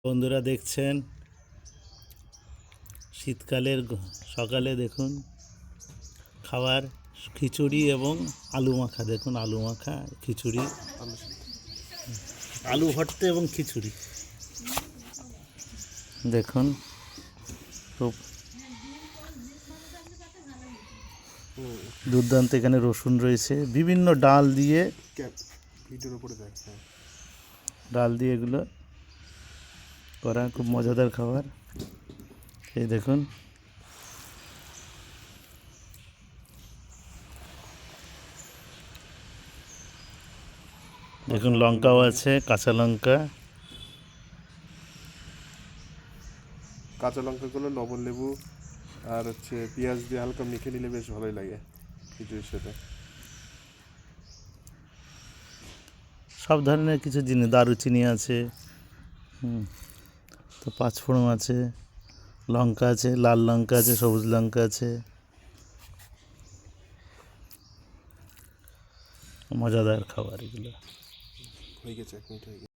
বন্ধুরা দেখছেন শীতকালের সকালে দেখুন খাবার খিচুড়ি এবং আলু মাখা। দেখুন আলু মাখা, খিচুড়ি, আলু ভর্তা এবং খিচুড়ি দেখুন। খুব দুর্দান্ত। এখানে রসুন রয়েছে, বিভিন্ন ডাল দিয়ে, ডাল দিয়ে এগুলো করা খুব মজাদার খাবার। এই দেখুন দেখুন লঙ্কাও আছে, কাঁচা লঙ্কা, কাঁচা লঙ্কাগুলো লবণ লেবু আর পেঁয়াজ দিয়ে হালকা মেখে নিলে বেশ ভালোই লাগে খিচুড়ির সাথে। সব ধরনের কিছু জিনিস, দারুচিনি আছে, তো পাঁচফোড়ন আছে, লঙ্কা আছে, লাল লঙ্কা আছে, সবুজ লঙ্কা আছে। মজাদার খাবার এগুলো। হয়ে গেছে, 1 মিনিট হয়ে গেছে।